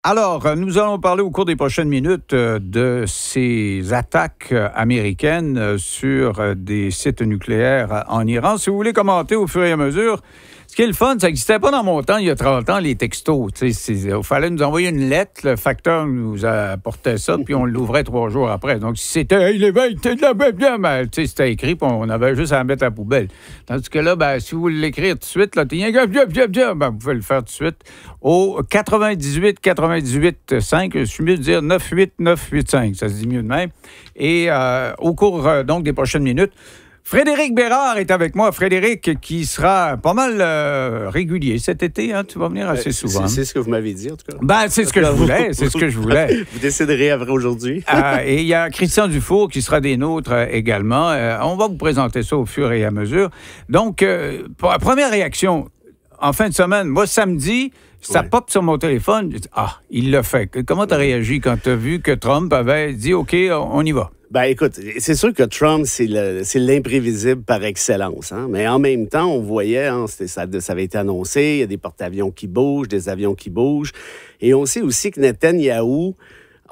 Alors, nous allons parler au cours des prochaines minutes de ces attaques américaines sur des sites nucléaires en Iran. Si vous voulez commenter au fur et à mesure, ce qui est le fun, ça n'existait pas dans mon temps, il y a 30 ans, les textos. Il fallait nous envoyer une lettre, le facteur nous apportait ça, puis on l'ouvrait 3 jours après. Donc, si c'était « Hey, les veilles, t'es de la bien ben, c'était écrit, puis on avait juste à la mettre à la poubelle. Tandis que là, ben, si vous voulez l'écrire tout de suite, là, ben, vous pouvez le faire tout de suite au 98 5, je suis mieux de dire 98985, ça se dit mieux de même. Et au cours donc des prochaines minutes, Frédéric Bérard est avec moi. Frédéric, qui sera pas mal régulier cet été. Hein, tu vas venir assez souvent. C'est ce que vous m'avez dit, en tout cas. Ben, c'est ce que je voulais. C'est ce que je voulais. Vous déciderez après aujourd'hui. Et il y a Christian Dufour qui sera des nôtres également. On va vous présenter ça au fur et à mesure. Donc, première réaction, en fin de semaine, moi, samedi, ça pop sur mon téléphone. Je dis, il l'a fait. Comment tu as réagi quand tu as vu que Trump avait dit, OK, on y va? Ben écoute, c'est sûr que Trump, c'est l'imprévisible par excellence. Hein? Mais en même temps, on voyait, ça avait été annoncé, il y a des porte-avions qui bougent, des avions qui bougent. Et on sait aussi que Netanyahou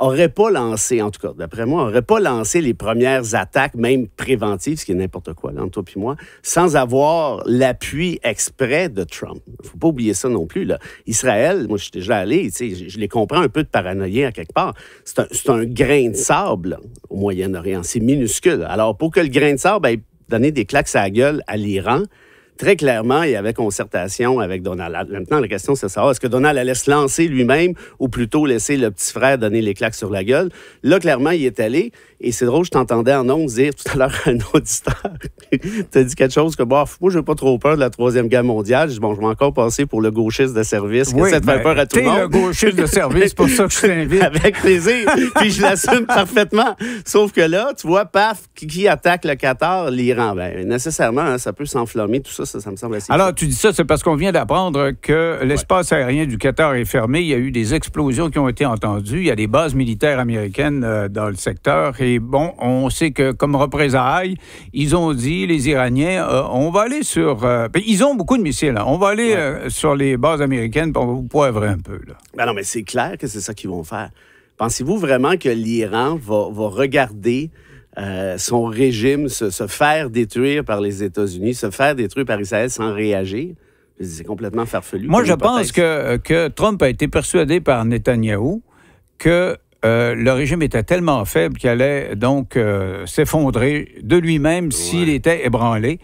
n'aurait pas lancé, en tout cas, d'après moi, n'aurait pas lancé les premières attaques, même préventives, ce qui est n'importe quoi, là, entre toi et moi, sans avoir l'appui exprès de Trump. Il ne faut pas oublier ça non plus. Là. Israël, moi, je suis déjà allé, je les comprends un peu de paranoïa à quelque part. C'est un grain de sable là, au Moyen-Orient. C'est minuscule. Alors, pour que le grain de sable ait donné des claques à la gueule à l'Iran, très clairement, il y avait concertation avec Donald. Maintenant, la question, c'est de savoir, est-ce que Donald allait se lancer lui-même ou plutôt laisser le petit frère donner les claques sur la gueule? Là, clairement, il est allé. Et c'est drôle, je t'entendais en ondes dire tout à l'heure à un auditeur, tu as dit quelque chose que, moi, je n'ai pas trop peur de la Troisième Guerre mondiale. Je dis, je vais encore passer pour le gauchiste de service qui essaie de faire peur à tout le monde. T'es le gauchiste de service, c'est pour ça que je t'invite. Avec plaisir. Puis je l'assume parfaitement. Sauf que là, tu vois, paf, qui attaque le Qatar? L'Iran. Bien, nécessairement, ça peut s'enflammer, tout ça. Ça me semble assez... Alors, tu dis ça, c'est parce qu'on vient d'apprendre que l'espace aérien du Qatar est fermé. Il y a eu des explosions qui ont été entendues. Il y a des bases militaires américaines dans le secteur. Et bon, on sait que comme représailles, ils ont dit, les Iraniens, on va aller sur... ils ont beaucoup de missiles. Hein. On va aller sur les bases américaines pour vous poivrer un peu. Là. Ben non, mais c'est clair que c'est ça qu'ils vont faire. Pensez-vous vraiment que l'Iran va regarder... son régime se faire détruire par les États-Unis, se faire détruire par Israël sans réagir? C'est complètement farfelu. Moi, je pense que Trump a été persuadé par Netanyahou que le régime était tellement faible qu'il allait donc s'effondrer de lui-même s'il était ébranlé.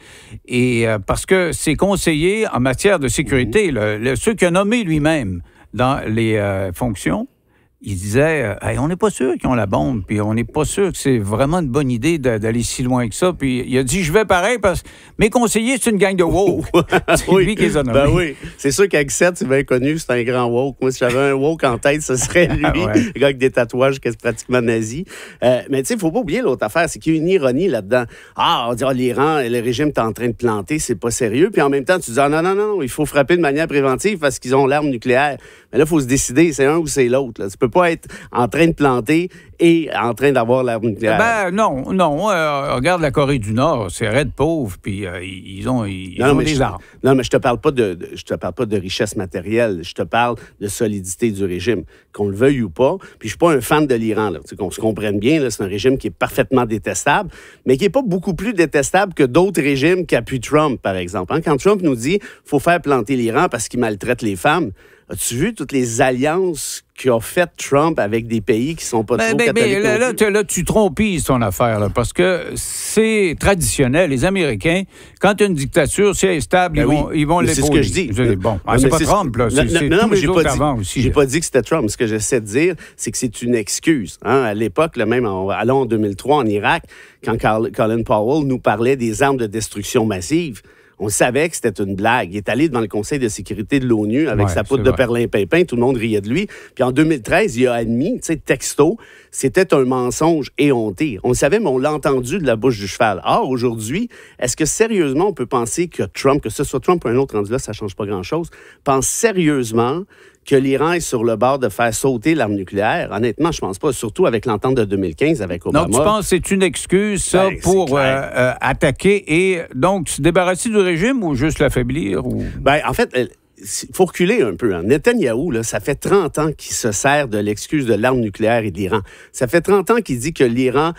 Et parce que ses conseillers en matière de sécurité, ceux qu'il a nommés lui-même dans les fonctions, il disait, on n'est pas sûr qu'ils ont la bombe, puis on n'est pas sûr que c'est vraiment une bonne idée d'aller si loin que ça. Puis il a dit, je vais pareil parce que mes conseillers, c'est une gang de woke. C'est lui qui les a nommés. Ben oui, c'est sûr qu'Axet, c'est bien connu, c'est un grand woke. Moi, si j'avais un woke en tête, ce serait lui, le gars avec des tatouages qui est pratiquement nazi. Mais tu sais, il ne faut pas oublier l'autre affaire, c'est qu'il y a une ironie là-dedans. On dit, l'Iran, le régime est en train de planter, c'est pas sérieux. Puis en même temps, tu dis, non, il faut frapper de manière préventive parce qu'ils ont l'arme nucléaire. Mais là, il faut se décider, c'est un ou c'est l'autre. Tu peux pas être en train de planter et en train d'avoir l'arme nucléaire. Ben non. Regarde la Corée du Nord, c'est raide pauvre, puis ils ont des armes. Non, mais je te parle pas de richesse matérielle, je te parle de solidité du régime, qu'on le veuille ou pas. Puis je suis pas un fan de l'Iran, là. Qu'on se comprenne bien, là, c'est un régime qui est parfaitement détestable, mais qui est pas beaucoup plus détestable que d'autres régimes qui appuient Trump, par exemple. Hein? Quand Trump nous dit faut faire planter l'Iran parce qu'il maltraite les femmes, as-tu vu toutes les alliances qu'a fait Trump avec des pays qui sont pas trop catholiques? Là, tu trompises ton affaire, là, parce que c'est traditionnel. Les Américains, quand tu as une dictature, si elle est stable, ils vont l'épauler. C'est ce que je dis. C'est pas Trump, là. C'est tous les autres avant aussi. J'ai pas dit que c'était Trump. Ce que j'essaie de dire, c'est que c'est une excuse. Hein? À l'époque, même en 2003, en Irak, quand Colin Powell nous parlait des armes de destruction massive, on savait que c'était une blague. Il est allé devant le Conseil de sécurité de l'ONU avec sa poudre de perlimpinpin. Tout le monde riait de lui. Puis en 2013, il a admis, texto, c'était un mensonge éhonté. On le savait, mais on l'a entendu de la bouche du cheval. Or, aujourd'hui, est-ce que sérieusement, on peut penser que Trump, que ce soit Trump ou un autre rendu là, ça ne change pas grand-chose, pense sérieusement que l'Iran est sur le bord de faire sauter l'arme nucléaire? Honnêtement, je pense pas, surtout avec l'entente de 2015 avec Obama. Donc, tu penses que c'est une excuse, ça, pour attaquer et donc se débarrasser du régime ou juste l'affaiblir? Ou... En fait, il faut reculer un peu. Hein. Netanyahou, là, ça fait 30 ans qu'il se sert de l'excuse de l'arme nucléaire et de l'Iran. Ça fait 30 ans qu'il dit que l'Iran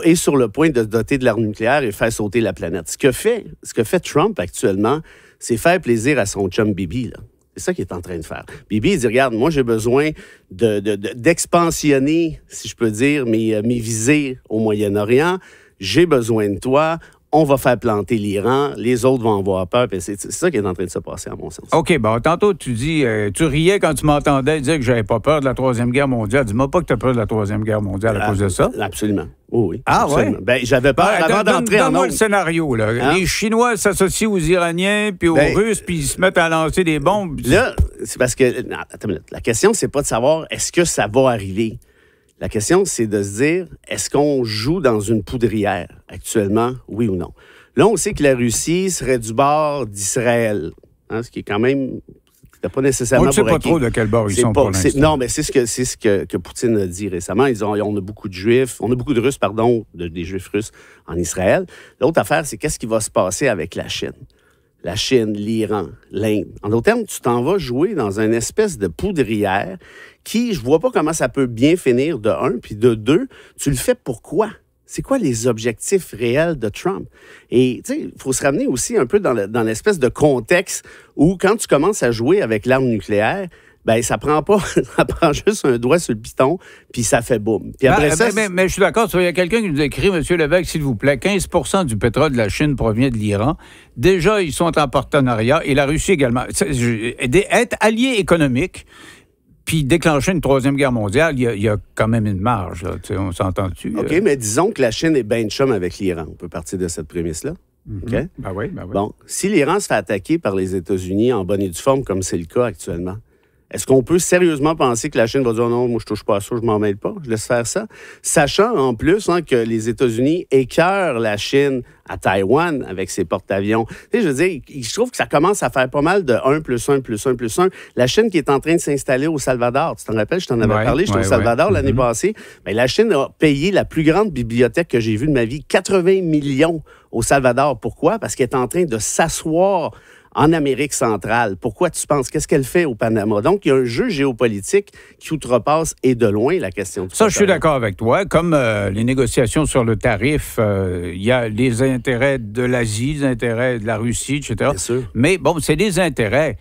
est sur le point de se doter de l'arme nucléaire et faire sauter la planète. Ce que fait Trump actuellement, c'est faire plaisir à son chum Bibi, là. C'est ça qu'il est en train de faire. Bibi, il dit, regarde, moi, j'ai besoin d'expansionner, si je peux dire, mes visées au Moyen-Orient. J'ai besoin de toi. On va faire planter l'Iran. Les autres vont avoir peur. C'est ça qui est en train de se passer, à mon sens. OK, bon, tantôt, tu dis, tu riais quand tu m'entendais dire que j'avais pas peur de la Troisième Guerre mondiale. Dis-moi pas que tu as peur de la Troisième Guerre mondiale à cause de ça. Absolument. Oui. Ah, oui? Ben, j'avais peur avant d'entrer en Donne-moi le scénario, là. Hein? Les Chinois s'associent aux Iraniens puis aux Russes, puis ils se mettent à lancer des bombes. Là, c'est parce que... Non, attends une minute. La question, c'est pas de savoir est-ce que ça va arriver. La question, c'est de se dire, est-ce qu'on joue dans une poudrière actuellement, oui ou non? Là, on sait que la Russie serait du bord d'Israël, hein, ce qui est quand même... Pas nécessairement. On ne sait pas trop de quel bord ils sont pour l'instant. Non, mais c'est ce que Poutine a dit récemment. On a beaucoup de Juifs, des Russes, des Juifs russes en Israël. L'autre affaire, c'est qu'est-ce qui va se passer avec la Chine? La Chine, l'Iran, l'Inde. En d'autres termes, tu t'en vas jouer dans une espèce de poudrière qui, je vois pas comment ça peut bien finir de un, puis de deux, tu le fais pourquoi? C'est quoi les objectifs réels de Trump? Et, tu sais, il faut se ramener aussi un peu dans l'espèce de contexte où, quand tu commences à jouer avec l'arme nucléaire, ben ça prend juste un doigt sur le piston, puis ça fait boum. Puis après mais je suis d'accord. Il y a quelqu'un qui nous écrit, M. Lévesque, s'il vous plaît, 15 du pétrole de la Chine provient de l'Iran. Déjà, ils sont en partenariat, et la Russie également. Être allié économique, puis déclencher une troisième guerre mondiale, il y a quand même une marge. Là, on s'entend-tu? OK, mais disons que la Chine est ben chum avec l'Iran. On peut partir de cette prémisse-là. Mm-hmm. OK? Ben oui. Bon, si l'Iran se fait attaquer par les États-Unis en bonne et due forme, comme c'est le cas actuellement, est-ce qu'on peut sérieusement penser que la Chine va dire non, moi je touche pas à ça, je m'en mêle pas, je laisse faire ça? Sachant en plus que les États-Unis écœurent la Chine à Taïwan avec ses porte-avions. Tu sais, je veux dire, je trouve que ça commence à faire pas mal de 1 + 1 + 1 + 1. La Chine qui est en train de s'installer au Salvador, tu t'en rappelles, je t'en avais parlé, j'étais au Salvador l'année passée. Bien, la Chine a payé la plus grande bibliothèque que j'ai vue de ma vie, 80 millions au Salvador. Pourquoi? Parce qu'elle est en train de s'asseoir en Amérique centrale. Pourquoi tu penses? Qu'est-ce qu'elle fait au Panama? Donc, il y a un jeu géopolitique qui outrepasse et de loin la question. Ça, je suis d'accord avec toi. Comme les négociations sur le tarif, il y a les intérêts de l'Asie, les intérêts de la Russie, etc. Bien sûr. Mais bon, c'est des intérêts.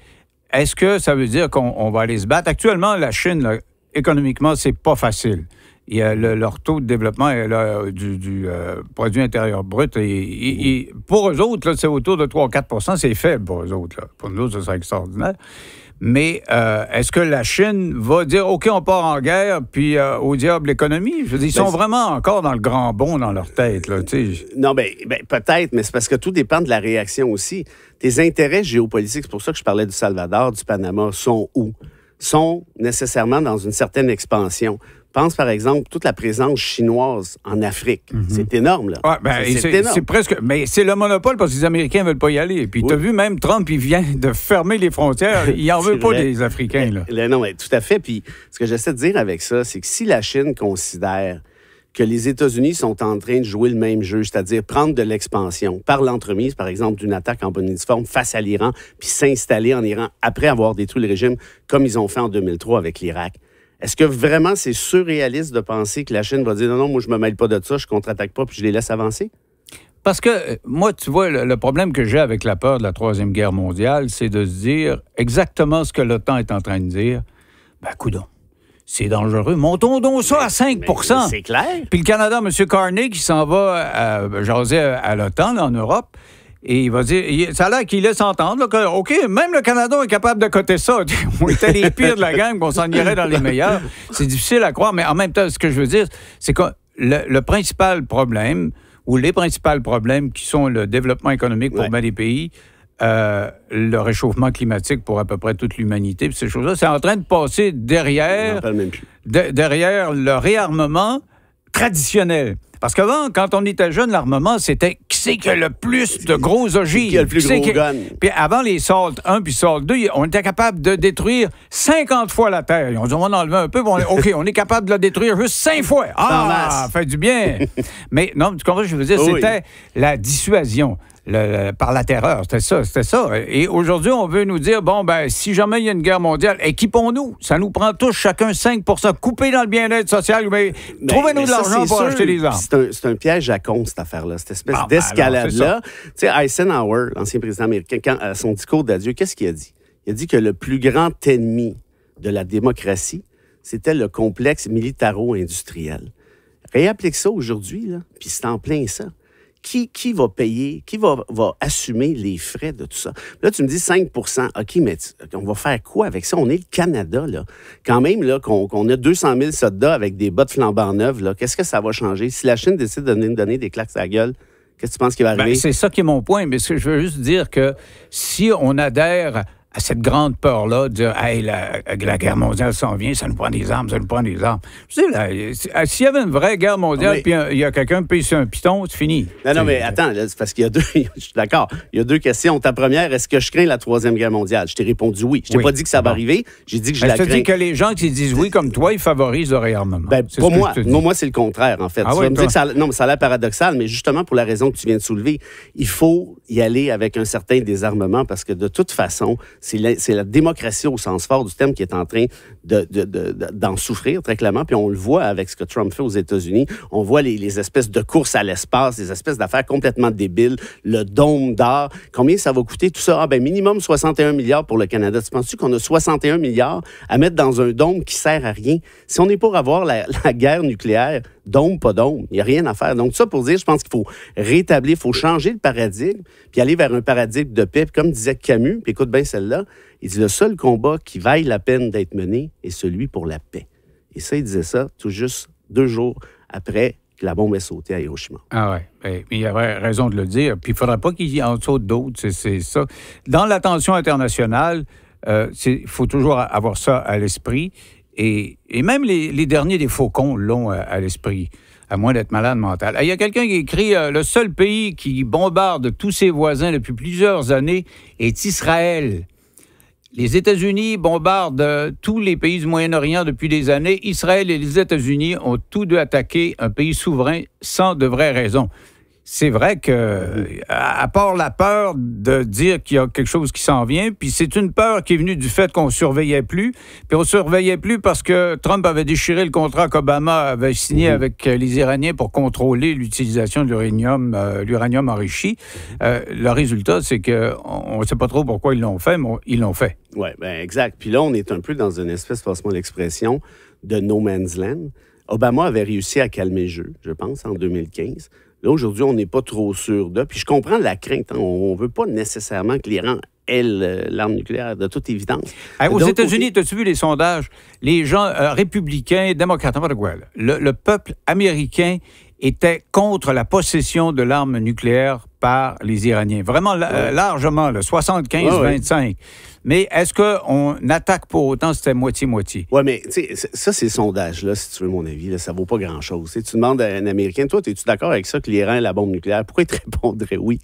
Est-ce que ça veut dire qu'on va aller se battre? Actuellement, la Chine, là, économiquement, c'est pas facile. Il y a leur taux de développement du produit intérieur brut. Et pour eux autres, là, c'est autour de 3-4 %. C'est faible pour eux autres. Là. Pour nous autres, ça serait extraordinaire. Mais est-ce que la Chine va dire, OK, on part en guerre, puis au diable l'économie? Je veux dire, ils sont vraiment encore dans le grand bond dans leur tête. Là, non, ben, peut-être, mais c'est parce que tout dépend de la réaction aussi. Tes intérêts géopolitiques, c'est pour ça que je parlais du Salvador, du Panama, sont où? Sont nécessairement dans une certaine expansion. Pense, par exemple, toute la présence chinoise en Afrique. Mm-hmm. C'est énorme, là. Ouais, c'est énorme. C'est presque... Mais c'est le monopole parce que les Américains ne veulent pas y aller. Puis tu as vu, même Trump, il vient de fermer les frontières. Il n'en veut pas des Africains, là. Non, mais tout à fait. Puis ce que j'essaie de dire avec ça, c'est que si la Chine considère que les États-Unis sont en train de jouer le même jeu, c'est-à-dire prendre de l'expansion par l'entremise, par exemple, d'une attaque en bonne et due forme face à l'Iran, puis s'installer en Iran après avoir détruit le régime, comme ils ont fait en 2003 avec l'Irak. Est-ce que vraiment c'est surréaliste de penser que la Chine va dire non, moi je me mêle pas de ça, je contre-attaque pas puis je les laisse avancer? Parce que moi, tu vois, le problème que j'ai avec la peur de la Troisième Guerre mondiale, c'est de se dire et ce que l'OTAN est en train de dire. Ben, coudonc, c'est dangereux. Montons donc ça à 5 %. C'est clair. Puis le Canada, M. Carney, qui s'en va jaser à l'OTAN, là, en Europe, et il va dire, ça a l'air qu'il laisse entendre là, que, OK, même le Canada est capable de coter ça. On était les pires de la gang, on s'en irait dans les meilleurs. C'est difficile à croire, mais en même temps, ce que je veux dire, c'est que le principal problème, ou les principaux problèmes qui sont le développement économique pour bien des pays, le réchauffement climatique pour à peu près toute l'humanité, puis ces choses-là, c'est en train de passer derrière le réarmement traditionnel. Parce qu'avant, quand on était jeune, l'armement, c'était qui c'est qui a le plus de gros ogives? Qui a le plus gros gun? Puis avant les SALT 1 puis SALT 2, on était capable de détruire 50 fois la Terre. Ils ont dit, on va en enlever un peu. OK, on est capable de la détruire juste 5 fois. Ah, ça fait du bien. Mais non, tu comprends ce que je veux dire? C'était la dissuasion. par la terreur. C'était ça. Et aujourd'hui, on veut nous dire, bon, ben, si jamais il y a une guerre mondiale, équipons-nous. Ça nous prend tous chacun 5 coupés dans le bien-être social. Mais trouvez-nous de l'argent pour acheter des armes. C'est un piège à con, cette affaire-là, cette espèce d'escalade-là. Tu sais, Eisenhower, l'ancien président américain, à son discours d'adieu, qu'est-ce qu'il a dit? Il a dit que le plus grand ennemi de la démocratie, c'était le complexe militaro-industriel. Réapplique ça aujourd'hui, là, puis c'est en plein ça. Qui va payer, qui va assumer les frais de tout ça? Là, tu me dis 5 OK, mais on va faire quoi avec ça? On est le Canada, là. Quand même, là, qu'on a 200 000 soldats avec des bottes flambant neuves, là, qu'est-ce que ça va changer? Si la Chine décide de nous donner des claques à la gueule, qu'est-ce que tu penses qui va arriver? C'est ça qui est mon point. Mais je veux juste dire que si on adhère à cette grande peur-là, de dire, hey, la guerre mondiale s'en vient, ça nous prend des armes, ça nous prend des armes. Je sais, là, s'il y avait une vraie guerre mondiale, puis il y a quelqu'un qui paye sur un piton, c'est fini. Non, mais attends, là, c'est parce qu'il y a deux, je suis d'accord, il y a deux questions. Ta première, est-ce que je crains la Troisième Guerre mondiale? Je t'ai répondu oui. Je t'ai pas dit que ça va arriver, j'ai dit que je la crains. Je te dis que les gens qui disent oui, comme toi, ils favorisent le réarmement. Ben, pas moi. Moi, c'est le contraire, en fait. Tu vas me dire que ça a l'air paradoxal, mais justement, pour la raison que tu viens de soulever, il faut y aller avec un certain désarmement, parce que de toute façon, c'est la démocratie au sens fort du terme qui est en train d'en souffrir très clairement. Puis on le voit avec ce que Trump fait aux États-Unis. On voit les espèces de courses à l'espace, des espèces d'affaires complètement débiles, le dôme d'or. Combien ça va coûter tout ça? Minimum 61 milliards pour le Canada. Tu penses-tu qu'on a 61 milliards à mettre dans un dôme qui sert à rien? Si on est pour avoir la guerre nucléaire, dôme, pas dôme, il n'y a rien à faire. Donc ça pour dire, je pense qu'il faut rétablir, il faut changer le paradigme, puis aller vers un paradigme de paix. Puis comme disait Camus, puis écoute bien celle-là, il dit le seul combat qui vaille la peine d'être mené est celui pour la paix. Et ça, il disait ça tout juste 2 jours après que la bombe ait sauté à Hiroshima. Ah ouais, il avait raison de le dire. Puis il ne faudrait pas qu'il y en saute d'autres, c'est ça. Dans la tension internationale, il faut toujours avoir ça à l'esprit. Et même les derniers des faucons l'ont à l'esprit, à moins d'être malade mental. Il y a quelqu'un qui écrit « Le seul pays qui bombarde tous ses voisins depuis plusieurs années est Israël. » Les États-Unis bombardent tous les pays du Moyen-Orient depuis des années. Israël et les États-Unis ont tous deux attaqué un pays souverain sans de vraies raisons. C'est vrai que, à part la peur de dire qu'il y a quelque chose qui s'en vient, puis c'est une peur qui est venue du fait qu'on ne surveillait plus, puis on ne surveillait plus parce que Trump avait déchiré le contrat qu'Obama avait signé avec les Iraniens pour contrôler l'utilisation de l'uranium enrichi. Le résultat, c'est qu'on ne sait pas trop pourquoi ils l'ont fait, mais ils l'ont fait. Oui, exact. Puis là, on est un peu dans une espèce, passe-moi l'expression, de no man's land. Obama avait réussi à calmer le jeu, je pense, en 2015. Là, aujourd'hui, on n'est pas trop sûr de. Puis je comprends la crainte. Hein. On ne veut pas nécessairement que l'Iran ait l'arme nucléaire, de toute évidence. Aux États-Unis, as-tu vu les sondages? Les gens républicains, démocrates, n'importe quoi. Le peuple américain était contre la possession de l'arme nucléaire par les Iraniens. Vraiment largement, 75-25. Mais est-ce qu'on attaque pour autant? C'était moitié-moitié. Oui, mais tu sais, ça, ces sondages-là, si tu veux mon avis, là, ça vaut pas grand-chose. Tu demandes à un Américain, toi, es-tu d'accord avec ça que l'Iran ait la bombe nucléaire? Pourquoi il te répondrait oui?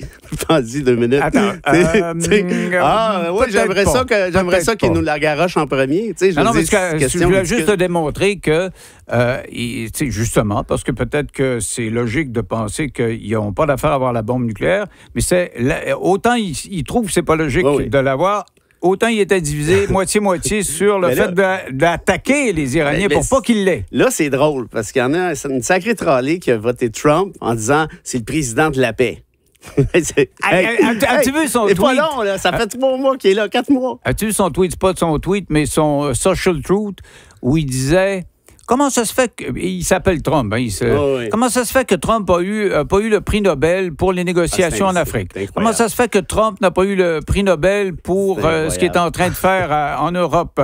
Pense-y 2 minutes. Attends. J'aimerais ça qu'il nous la garoche en premier. Je voulais juste te démontrer que, justement, parce que peut-être que c'est logique de penser qu'ils n'ont pas d'affaire à avoir la bombe nucléaire, mais autant ils trouvent que c'est pas logique de l'avoir, autant il était divisé moitié-moitié sur le fait d'attaquer les Iraniens pour pas qu'ils l'aient. Là, c'est drôle, parce qu'il y en a une sacrée trolley qui a voté Trump en disant « c'est le président de la paix ». As-tu vu son tweet? Pas long, là. Ça fait 3 mois qu'il est là, 4 mois. As-tu vu son tweet? C'est pas son tweet, mais son Social Truth, où il disait... Comment ça se fait il s'appelle Trump, comment ça se fait que Trump pas eu le prix Nobel pour les négociations en Afrique? Comment ça se fait que Trump n'a pas eu le prix Nobel pour ce qu'il est en train de faire en Europe?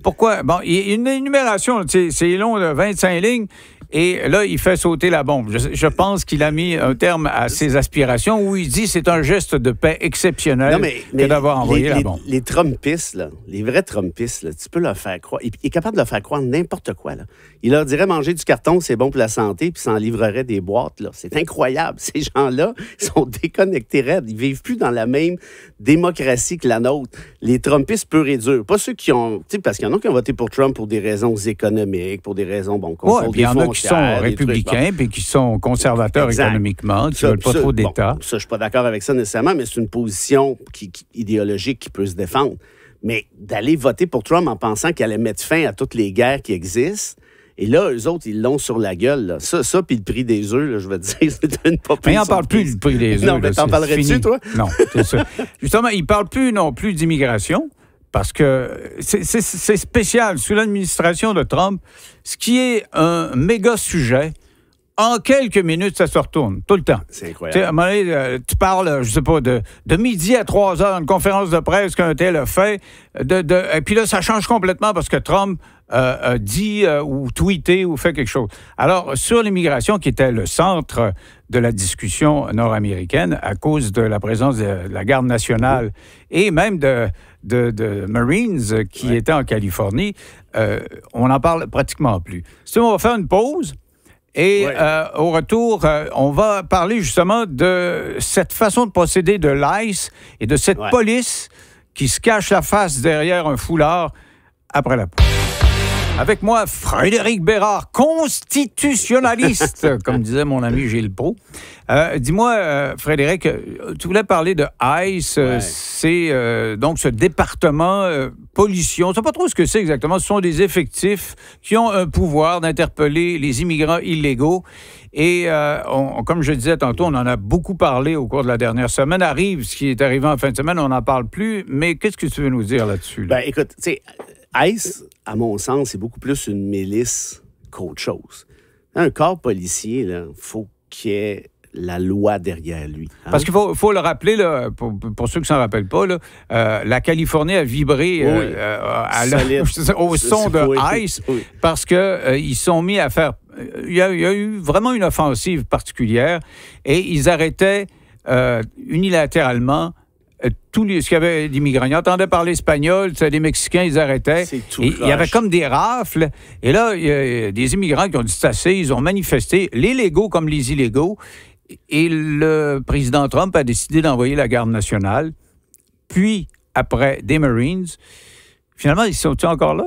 Pourquoi? Bon, il y a une énumération, c'est long de 25 lignes. Et là, il fait sauter la bombe. Je pense qu'il a mis un terme à ses aspirations où il dit que c'est un geste de paix exceptionnel que d'avoir envoyé la bombe. Les Trumpistes, là, les vrais Trumpistes, là, tu peux leur faire croire. Il est capable de leur faire croire n'importe quoi. Là. Il leur dirait manger du carton, c'est bon pour la santé, puis s'en livrerait des boîtes. Là. C'est incroyable. Ces gens-là sont déconnectés raides. Ils vivent plus dans la même démocratie que la nôtre. Les Trumpistes purs et durs. Pas ceux qui ont... Parce qu'il y en a qui ont voté pour Trump pour des raisons économiques, pour des raisons, contrôle des fonds. sont républicains, puis qui sont conservateurs économiquement, qui ne veulent pas trop d'État. Ça, je ne suis pas d'accord avec ça nécessairement, mais c'est une position idéologique qui peut se défendre. Mais d'aller voter pour Trump en pensant qu'il allait mettre fin à toutes les guerres qui existent, et là, eux autres, ils l'ont sur la gueule. Là. Ça puis le prix des œufs, là, je veux te dire, c'est une pas. Mais il n'en parle plus du prix des œufs. Non, mais t'en parlerais-tu, toi? Non, c'est ça. Justement, il ne parle plus non plus d'immigration, parce que c'est spécial. Sous l'administration de Trump, ce qui est un méga sujet, en quelques minutes, ça se retourne, tout le temps. C'est incroyable. À un moment donné, tu parles, je sais pas, de midi à 3 heures, une conférence de presse qu'un tel a fait, et puis là, ça change complètement parce que Trump dit ou tweeté ou fait quelque chose. Alors, sur l'immigration, qui était le centre de la discussion nord-américaine à cause de la présence de la Garde nationale et même de Marines qui étaient en Californie, on n'en parle pratiquement plus. Si on va faire une pause. Et au retour, on va parler justement de cette façon de procéder de l'ICE et de cette police qui se cache la face derrière un foulard après la pause. Avec moi, Frédéric Bérard, constitutionnaliste, comme disait mon ami Gilles Proulx. Dis-moi, Frédéric, tu voulais parler de ICE, c'est donc ce département pollution. Je ne sais pas trop ce que c'est exactement. Ce sont des effectifs qui ont un pouvoir d'interpeller les immigrants illégaux. Et comme je disais tantôt, on en a beaucoup parlé au cours de la dernière semaine. Arrive ce qui est arrivé en fin de semaine, on n'en parle plus. Mais qu'est-ce que tu veux nous dire là-dessus? Ben, écoute, tu sais, ICE, à mon sens, c'est beaucoup plus une milice qu'autre chose. Un corps policier, il faut qu'il y ait la loi derrière lui. Hein? Parce qu'il faut le rappeler, là, pour ceux qui ne s'en rappellent pas, là, la Californie a vibré au son de ICE parce qu'ils sont mis à faire... Il y a eu vraiment une offensive particulière et ils arrêtaient unilatéralement ce qu'il y avait d'immigrants. Ils entendaient parler espagnol, des Mexicains, ils arrêtaient. Il y avait comme des rafles. Et là, il y a des immigrants qui ont dit c'est assez, ils ont manifesté, les légaux comme les illégaux. Et le président Trump a décidé d'envoyer la Garde nationale. Puis, après, des Marines. Finalement, ils sont-ils encore là?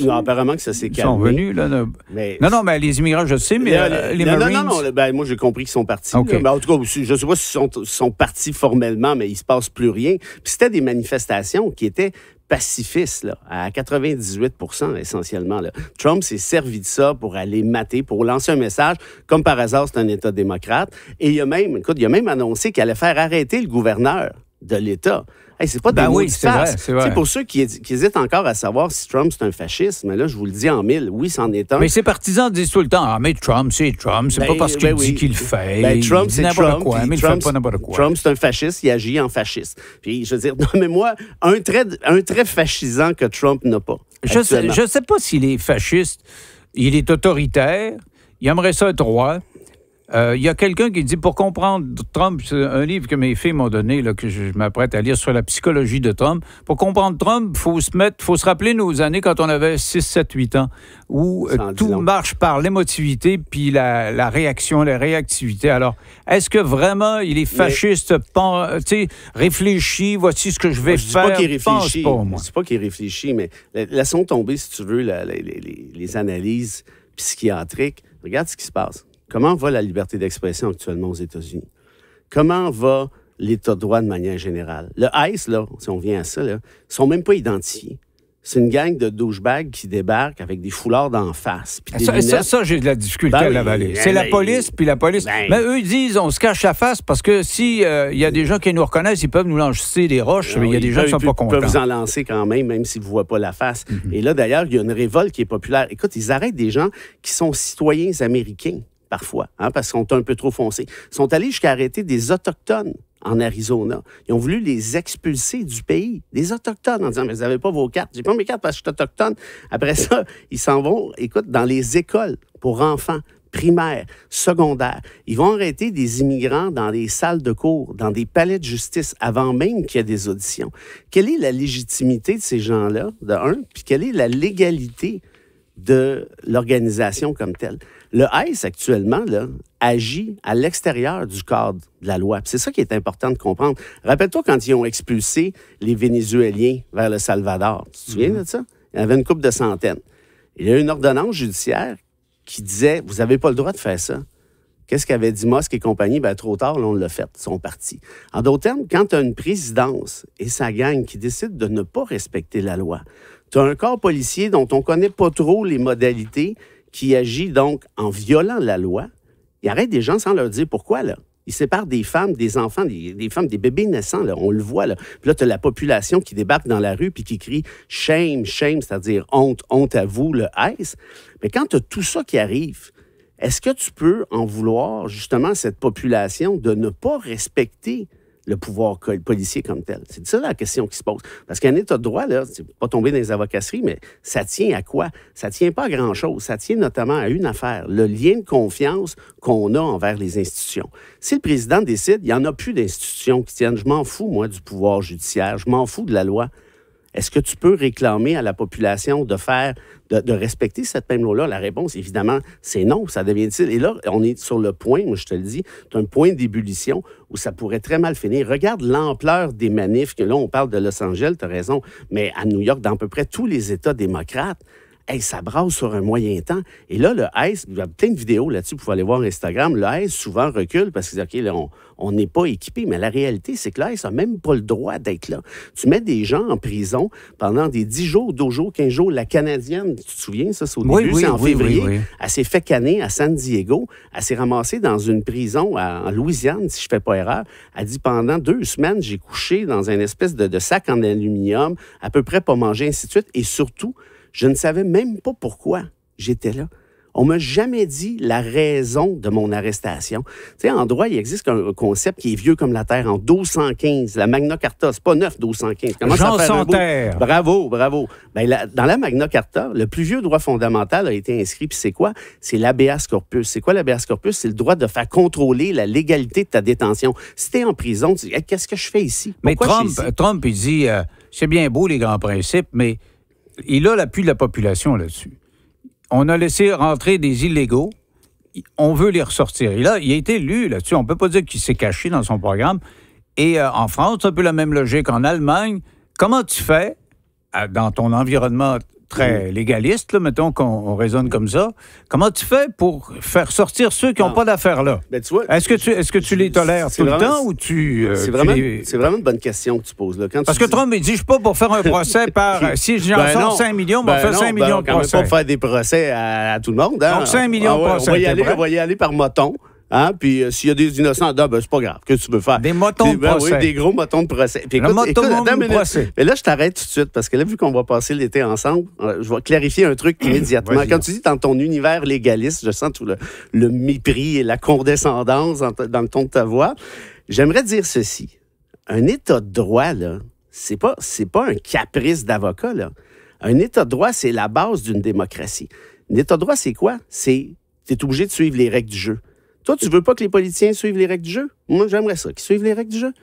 Non, apparemment que ça s'est calmé. Ils sont venus, là. Non, mais les immigrants, je sais, mais les Marines... Non, ben, moi, j'ai compris qu'ils sont partis. Okay. Ben, en tout cas, je ne sais pas s'ils sont partis formellement, mais il ne se passe plus rien. Puis c'était des manifestations qui étaient pacifistes, là, à 98 % essentiellement. Là. Trump s'est servi de ça pour aller mater, pour lancer un message. Comme par hasard, c'est un État démocrate. Et il a même annoncé qu'il allait faire arrêter le gouverneur de l'État. Hey, c'est pas des mots de farce. C'est vrai. Pour ceux qui hésitent encore à savoir si Trump, c'est un fasciste, mais là, je vous le dis en mille, oui, c'en est un. Mais ses partisans disent tout le temps, mais Trump, c'est Trump. C'est pas parce qu'il dit qu'il le fait. Trump, il dit n'importe quoi, mais Trump, il fait pas n'importe quoi. Trump, c'est un fasciste, il agit en fasciste. Puis, je veux dire, non, mais moi, un trait fascisant que Trump n'a pas. Je sais pas s'il est fasciste. Il est autoritaire. Il aimerait ça être roi. Il y a quelqu'un qui dit, pour comprendre Trump, c'est un livre que mes filles m'ont donné, là, que je m'apprête à lire sur la psychologie de Trump. Pour comprendre Trump, il faut se rappeler nos années quand on avait 6, 7, 8 ans, où tout marche par l'émotivité puis la réaction, la réactivité. Alors, est-ce que vraiment il est fasciste, réfléchi, voici ce que je vais faire? Je ne dis pas qu'il réfléchit, mais laissons tomber, si tu veux, les analyses psychiatriques. Regarde ce qui se passe. Comment va la liberté d'expression actuellement aux États-Unis? Comment va l'État de droit de manière générale? Le ICE, là, si on vient à ça, là, ils sont même pas identifiés. C'est une gang de douchebags qui débarquent avec des foulards d'en face. Ça, j'ai de la difficulté à l'avaler. C'est la police, puis la police... mais eux, ils disent, on se cache la face parce que si il y a des gens qui nous reconnaissent, ils peuvent nous lancer des roches, mais il y a des gens qui sont pas contents. Ils peuvent vous en lancer quand même s'ils ne vous voient pas la face. Mm-hmm. Et là, d'ailleurs, il y a une révolte qui est populaire. Écoute, ils arrêtent des gens qui sont citoyens américains, parfois, parce qu'ils sont un peu trop foncés. Ils sont allés jusqu'à arrêter des Autochtones en Arizona. Ils ont voulu les expulser du pays, des Autochtones, en disant, mais vous n'avez pas vos cartes. J'ai pas mes cartes parce que je suis autochtone. Après ça, ils s'en vont, écoute, dans les écoles pour enfants, primaires, secondaires. Ils vont arrêter des immigrants dans les salles de cours, dans des palais de justice, avant même qu'il y ait des auditions. Quelle est la légitimité de ces gens-là, de un, puis quelle est la légalité de l'organisation comme telle? Le ICE, actuellement, là, agit à l'extérieur du cadre de la loi. Puis c'est ça qui est important de comprendre. Rappelle-toi quand ils ont expulsé les Vénézuéliens vers le Salvador. Tu te souviens de ça? Il y en avait une couple de centaines. Il y a eu une ordonnance judiciaire qui disait « Vous n'avez pas le droit de faire ça ». Qu'est-ce qu'avait dit Musk et compagnie? Bien, trop tard, là, on l'a fait, ils sont partis. En d'autres termes, quand tu as une présidence et sa gang qui décide de ne pas respecter la loi, tu as un corps policier dont on ne connaît pas trop les modalités, qui agit donc en violant la loi. Il arrête des gens sans leur dire pourquoi, là. Il sépare des femmes, des enfants, des femmes, des bébés naissants, là, on le voit. Là. Puis là, tu as la population qui débarque dans la rue puis qui crie « shame, shame », c'est-à-dire « honte, honte à vous, le ICE ». Mais quand tu as tout ça qui arrive, est-ce que tu peux en vouloir justement à cette population de ne pas respecter le pouvoir policier comme tel? C'est ça la question qui se pose. Parce qu'un État de droit, là, c'est pas tomber dans les avocasseries, mais ça tient à quoi? Ça tient pas à grand-chose. Ça tient notamment à une affaire, le lien de confiance qu'on a envers les institutions. Si le président décide, il n'y en a plus d'institutions qui tiennent. Je m'en fous, moi, du pouvoir judiciaire. Je m'en fous de la loi. Est-ce que tu peux réclamer à la population de respecter cette même loi-là? La réponse, évidemment, c'est non. Ça devient difficile. Et là, on est sur le point, moi, je te le dis, tu as un point d'ébullition où ça pourrait très mal finir. Regarde l'ampleur des manifs, que là, on parle de Los Angeles, tu as raison, mais à New York, dans à peu près tous les États démocrates, hey, ça brasse sur un moyen temps. Et là, le ICE, il y a plein de vidéos là-dessus, vous pouvez aller voir Instagram, le ICE souvent recule parce qu'ils disent, OK, là, on n'est pas équipé. Mais la réalité, c'est que le ICE n'a même pas le droit d'être là. Tu mets des gens en prison pendant des 10 jours, 12 jours, 15 jours. La Canadienne, tu te souviens, ça, c'est au début, c'est en février. Oui. Elle s'est fait canner à San Diego. Elle s'est ramassée dans une prison en Louisiane, si je ne fais pas erreur. Elle dit, pendant 2 semaines, j'ai couché dans une espèce de sac en aluminium, à peu près pas mangé, ainsi de suite. Et surtout, je ne savais même pas pourquoi j'étais là. On ne m'a jamais dit la raison de mon arrestation. Tu sais, en droit, il existe un concept qui est vieux comme la Terre, en 1215. La Magna Carta, c'est pas neuf, 1215. Jean Santerre. Bravo, bravo. Ben, dans la Magna Carta, le plus vieux droit fondamental a été inscrit, puis c'est quoi? C'est l'habeas corpus. C'est quoi l'habeas corpus? C'est le droit de faire contrôler la légalité de ta détention. Si tu es en prison, tu dis, hey, qu'est-ce que je fais ici? Pourquoi Trump, il dit, c'est bien beau les grands principes, mais il a l'appui de la population là-dessus. On a laissé rentrer des illégaux. On veut les ressortir. Et là, il a été élu là-dessus. On ne peut pas dire qu'il s'est caché dans son programme. Et en France, c'est un peu la même logique. En Allemagne, comment tu fais, dans ton environnement très légaliste, là, mettons qu'on raisonne comme ça, comment tu fais pour faire sortir ceux qui n'ont pas d'affaires là? Ben, tu vois, est-ce que tu les tolères tout le temps ou tu... c'est vraiment une bonne question que tu poses. Là. Parce que Trump, il dit, je ne suis pas pour faire un procès par... si j'en sors 5 millions, on va faire 5 millions de procès. On ne peut pas faire des procès à tout le monde. Hein? Donc 5 millions de procès. On va y aller par moton. Hein? Puis s'il y a des innocents, c'est pas grave. Qu'est-ce que tu veux faire? Des motons de procès. Oui, des gros motons de procès. Puis, écoute, de procès. Mais là, je t'arrête tout de suite parce que là, vu qu'on va passer l'été ensemble, je vais clarifier un truc immédiatement. Quand tu dis dans ton univers légaliste, je sens tout le mépris et la condescendance dans le ton de ta voix. J'aimerais dire ceci. Un État de droit, là, c'est pas un caprice d'avocat, là. Un État de droit, c'est la base d'une démocratie. Un État de droit, c'est quoi? T'es obligé de suivre les règles du jeu. Toi, tu veux pas que les politiciens suivent les règles du jeu? Moi, j'aimerais ça, qu'ils suivent les règles du jeu.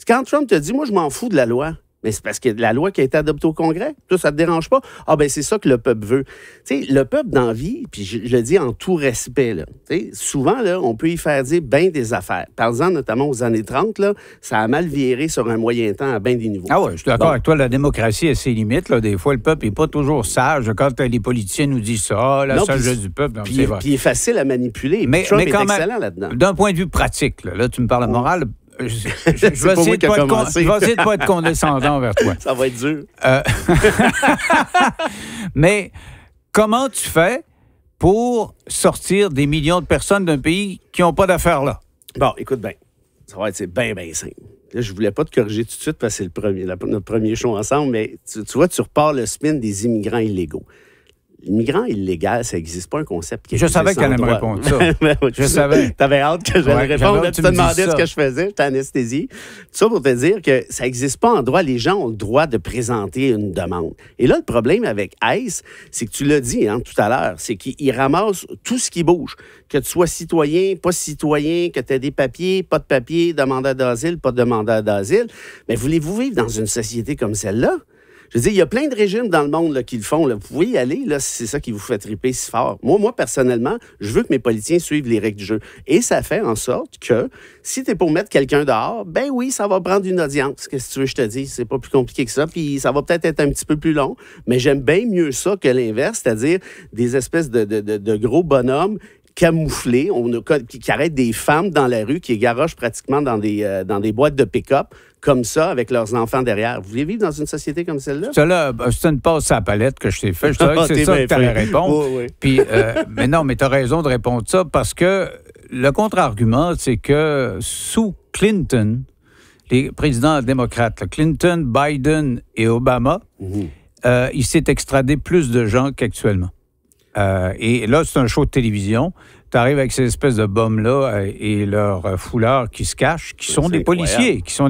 Quand Trump te dit, moi, je m'en fous de la loi, mais c'est parce que la loi qui a été adoptée au Congrès, toi, ça te dérange pas? Ah, ben c'est ça que le peuple veut. Tu sais, le peuple dans la vie, puis je le dis en tout respect, là, souvent, là, on peut y faire dire bien des affaires. Parlant notamment aux années 30, là, ça a mal viré sur un moyen temps à bien des niveaux. Ah oui, je suis d'accord avec toi, la démocratie a ses limites. Là. Des fois, le peuple n'est pas toujours sage. Quand les politiciens nous disent ça, la sagesse du peuple, puis il est facile à manipuler. Mais Trump est excellent là-dedans. D'un point de vue pratique, là tu me parles de morale, je vais essayer de pas être condescendant vers toi. Ça va être dur. Mais comment tu fais pour sortir des millions de personnes d'un pays qui n'ont pas d'affaires là? Bon, écoute bien, c'est bien simple. Là, je voulais pas te corriger tout de suite parce que c'est notre premier show ensemble, mais tu vois, tu repars le spin des immigrants illégaux. L'immigrant illégal, ça n'existe pas un concept qui existe. Je savais qu'elle allait me répondre ça. Je savais. Tu avais hâte que j'allais répondre. Tu te demandais ce que je faisais. J'étais anesthésie. Tout ça pour te dire que ça n'existe pas en droit. Les gens ont le droit de présenter une demande. Et là, le problème avec ICE, c'est que tu l'as dit tout à l'heure, c'est qu'ils ramassent tout ce qui bouge. Que tu sois citoyen, pas citoyen, que tu aies des papiers, pas de papiers, demandeur d'asile, pas de demandeur d'asile. Mais voulez-vous vivre dans une société comme celle-là? Je veux dire, il y a plein de régimes dans le monde là, qui le font. Là. Vous pouvez y aller là, si c'est ça qui vous fait triper si fort. Moi, personnellement, je veux que mes politiciens suivent les règles du jeu. Et ça fait en sorte que si tu es pour mettre quelqu'un dehors, ben oui, ça va prendre une audience. Qu'est-ce que tu veux que je te dise? C'est pas plus compliqué que ça. Puis ça va peut-être être un petit peu plus long. Mais j'aime bien mieux ça que l'inverse, c'est-à-dire des espèces de gros bonhommes camouflés, qui arrêtent des femmes dans la rue, qui les garochent pratiquement dans des boîtes de pick-up, comme ça, avec leurs enfants derrière. Vous voulez vivre dans une société comme celle-là? Ça, c'est une passe à la palette que je t'ai fait. Je savais que c'est ça que tu allais répondre. Oui. Puis, mais non, mais tu as raison de répondre ça parce que le contre-argument, c'est que sous Clinton, les présidents démocrates, là, Clinton, Biden et Obama, il s'est extradé plus de gens qu'actuellement. Et là, c'est un show de télévision. Tu arrives avec ces espèces de bombes-là et leurs foulards qui se cachent, qui sont des policiers. On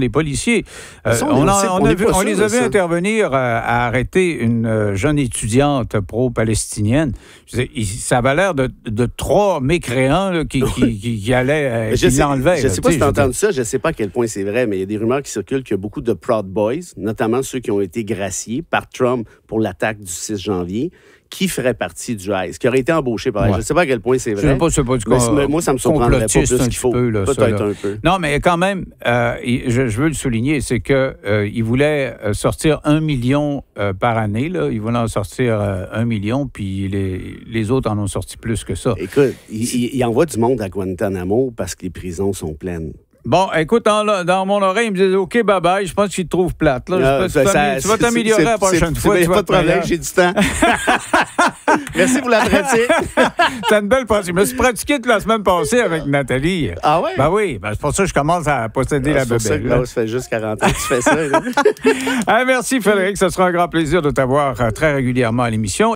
les a vus intervenir à arrêter une jeune étudiante pro-palestinienne. Ça avait l'air de trois mécréants là, qui allaient, qui l'enlevaient. Je ne sais pas si tu as entendu ça, je ne sais pas à quel point c'est vrai, mais il y a des rumeurs qui circulent qu'il y a beaucoup de Proud Boys, notamment ceux qui ont été graciés par Trump pour l'attaque du 6 janvier, qui ferait partie du ICE, qui aurait été embauché par ICE. Je ne sais pas à quel point c'est vrai. Moi, ça me surprendrait pas plus qu'il faut. Peut-être un peu. Non, mais quand même, je veux le souligner, c'est qu'il voulait sortir 1 million par année. Là. Il voulait en sortir 1 million, puis les autres en ont sorti plus que ça. Écoute, il envoie du monde à Guantanamo parce que les prisons sont pleines. Bon, écoute, dans mon oreille, il me disait « OK, bye-bye, je pense qu'il te trouve plate. » Tu vas t'améliorer la prochaine fois. Il n'y a pas de problème, j'ai du temps. Merci pour la pratique. T'as une belle pratique. Je me suis pratiqué toute la semaine passée avec Nathalie. Ah ouais? Ben oui, c'est pour ça que je commence à posséder la bebelle. C'est pour ça que ça fait juste 40 ans que tu fais ça. Merci Frédéric, ce sera un grand plaisir de t'avoir très régulièrement à l'émission.